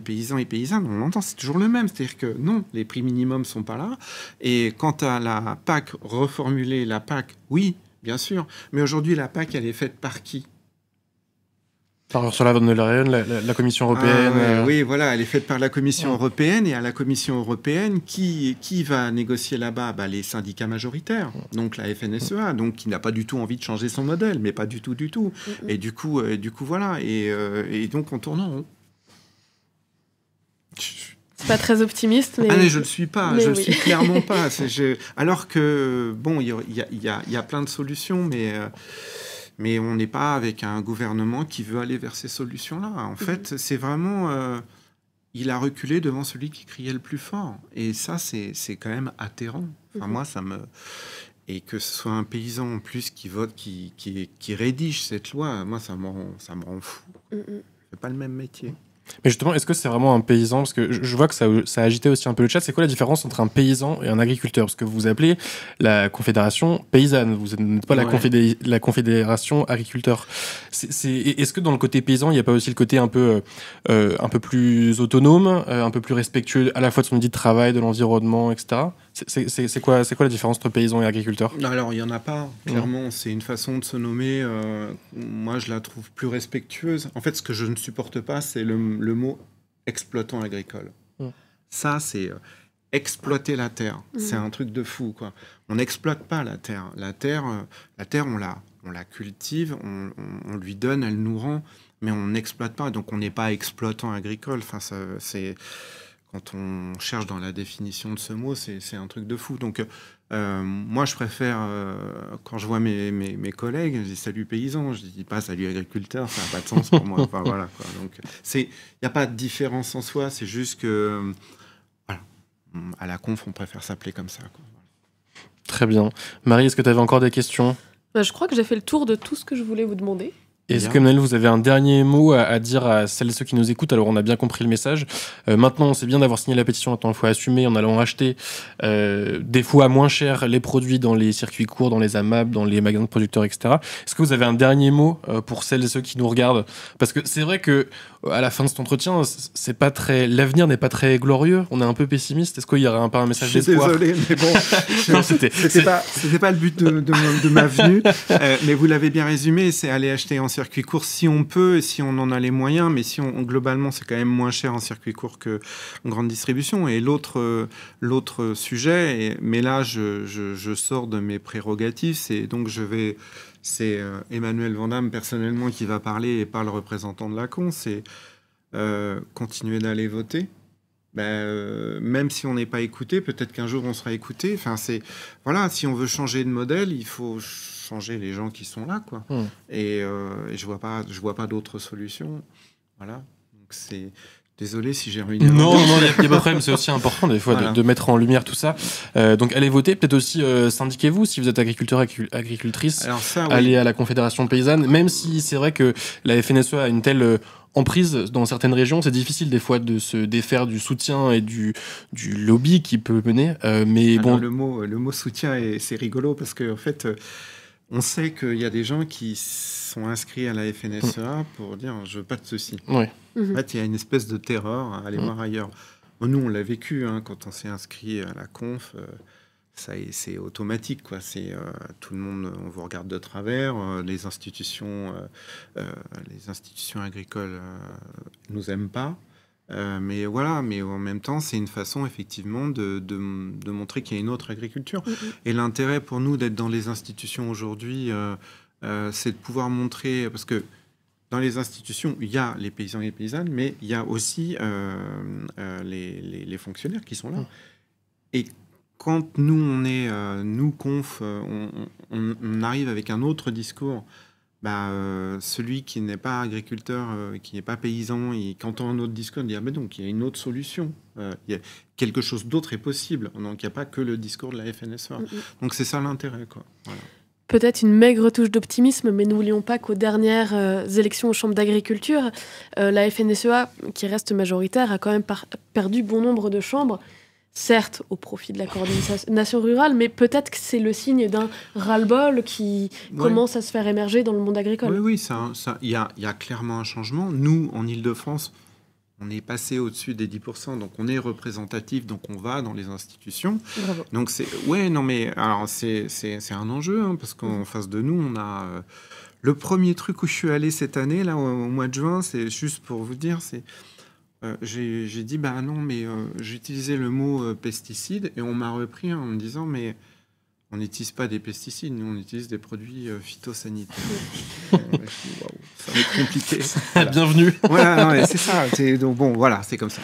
paysans et paysannes, on l'entend, c'est toujours le même. C'est-à-dire que non, les prix minimums ne sont pas là. Et quant à la PAC, reformuler la PAC, oui, bien sûr. Mais aujourd'hui, la PAC, elle est faite par qui? Par Ursula von der Leyen, la Commission européenne. Oui, voilà, elle est faite par la Commission européenne. Et à la Commission européenne, qui va négocier là-bas? Les syndicats majoritaires, donc la FNSEA, donc qui n'a pas du tout envie de changer son modèle, mais pas du tout. Et du coup, voilà. Et donc, on tourne en rond. C'est pas très optimiste, mais... mais je ne le suis pas, je ne le suis clairement pas. Alors que, il y a plein de solutions, mais on n'est pas avec un gouvernement qui veut aller vers ces solutions-là. En fait, c'est vraiment... il a reculé devant celui qui criait le plus fort. Et ça, c'est quand même atterrant. Enfin, moi, ça me... Et que ce soit un paysan en plus qui vote, qui rédige cette loi, moi, ça me rend fou. C'est pas le même métier. Mais justement, est-ce que c'est vraiment un paysan? Parce que je vois que ça a agité aussi un peu le chat. C'est quoi la différence entre un paysan et un agriculteur? Parce que vous appelez la confédération paysanne, vous n'êtes pas la confédération agriculteur. Est-ce que dans le côté paysan, il n'y a pas aussi le côté un peu plus autonome, un peu plus respectueux à la fois de son outil de travail, de l'environnement, etc. C'est quoi la différence entre paysan et agriculteur? Alors, il n'y en a pas, clairement. C'est une façon de se nommer. Moi, je la trouve plus respectueuse. En fait, ce que je ne supporte pas, c'est le mot exploitant agricole. Ça, c'est exploiter la terre. C'est un truc de fou, quoi. On n'exploite pas la terre. La terre, on la cultive, on lui donne, elle nous rend, mais on n'exploite pas. Donc, on n'est pas exploitant agricole. Enfin, c'est... Quand on cherche dans la définition de ce mot, c'est un truc de fou. Donc, Moi, je préfère, quand je vois mes collègues, je dis salut paysans, je dis pas salut agriculteur, ça n'a pas de sens pour moi. Enfin, voilà, quoi. Donc, il n'y a pas de différence en soi, c'est juste que, voilà, à la conf, on préfère s'appeler comme ça, quoi. Très bien. Marie, est-ce que tu avais encore des questions ? Je crois que j'ai fait le tour de tout ce que je voulais vous demander. Est-ce que, Manuel, vous avez un dernier mot à dire à celles et ceux qui nous écoutent ? Alors, on a bien compris le message. Maintenant, c'est bien d'avoir signé la pétition. Maintenant, il faut assumer en allant acheter des fois moins cher les produits dans les circuits courts, dans les AMAP, dans les magasins de producteurs, etc. Est-ce que vous avez un dernier mot pour celles et ceux qui nous regardent ? Parce que c'est vrai que à la fin de cet entretien, c'est pas très... l'avenir n'est pas très glorieux. On est un peu pessimiste. Est-ce qu'il y aurait pas un message d'espoir ? Désolé, mais bon, Non, c'était pas le but de ma venue. Mais vous l'avez bien résumé, c'est aller acheter en circuit court si on peut et si on en a les moyens. Mais si globalement, c'est quand même moins cher en circuit court qu'en grande distribution. Et l'autre sujet, mais là, je sors de mes prérogatives, c'est Emmanuel Vandamme personnellement qui va parler et pas le représentant de la con, c'est continuer d'aller voter. Même si on n'est pas écouté, peut-être qu'un jour on sera écouté. Enfin, voilà, si on veut changer de modèle, il faut changer les gens qui sont là, quoi. Et je vois pas d'autres solutions. Voilà. Donc désolé si j'ai ruiné. Non, il n'y a pas de problème. C'est aussi important des fois de mettre en lumière tout ça. Donc allez voter. Peut-être aussi syndiquez-vous si vous êtes agriculteur, agricultrice. Alors ça, oui. Allez à la Confédération paysanne. Même si c'est vrai que la FNSEA a une telle emprise dans certaines régions, c'est difficile des fois de se défaire du soutien et du lobby qui peut mener. Mais alors, bon, le mot soutien, c'est rigolo parce que en fait, on sait qu'il y a des gens qui sont inscrits à la FNSEA pour dire je veux pas de ceci. Oui. En fait, il y a une espèce de terreur à aller voir ailleurs. Nous, on l'a vécu quand on s'est inscrit à la conf. C'est automatique, quoi. C'est tout le monde, on vous regarde de travers. Les institutions agricoles nous aiment pas. Mais voilà. Mais en même temps, c'est une façon effectivement de montrer qu'il y a une autre agriculture. Et l'intérêt pour nous d'être dans les institutions aujourd'hui, c'est de pouvoir montrer, parce que dans les institutions, il y a les paysans et les paysannes, mais il y a aussi les fonctionnaires qui sont là. Et quand nous, on est, nous, conf, on arrive avec un autre discours, celui qui n'est pas agriculteur, qui n'est pas paysan, et qui entend un autre discours, dit « Ah ben donc, il y a une autre solution. Il y a quelque chose d'autre est possible. » Donc, il n'y a pas que le discours de la FNSEA. Donc, c'est ça l'intérêt, quoi. Voilà. Peut-être une maigre touche d'optimisme, mais n'oublions pas qu'aux dernières élections aux chambres d'agriculture, la FNSEA, qui reste majoritaire, a quand même perdu bon nombre de chambres, certes au profit de la coordination rurale, mais peut-être que c'est le signe d'un ras-le-bol qui commence à se faire émerger dans le monde agricole. Oui, il y a clairement un changement. Nous, en Île-de-France, on est passé au-dessus des 10%, donc on est représentatif, donc on va dans les institutions. Bravo. Donc c'est un enjeu, parce qu'en face de nous, on a le premier truc où je suis allé cette année, là, au mois de juin, c'est juste pour vous dire, j'ai dit non, mais j'ai utilisé le mot pesticide et on m'a repris en me disant mais on n'utilise pas des pesticides, nous on utilise des produits phytosanitaires. Je dis, waouh, ça va être compliqué. Voilà. Bienvenue. Voilà, c'est ça. Donc bon, voilà, c'est comme ça.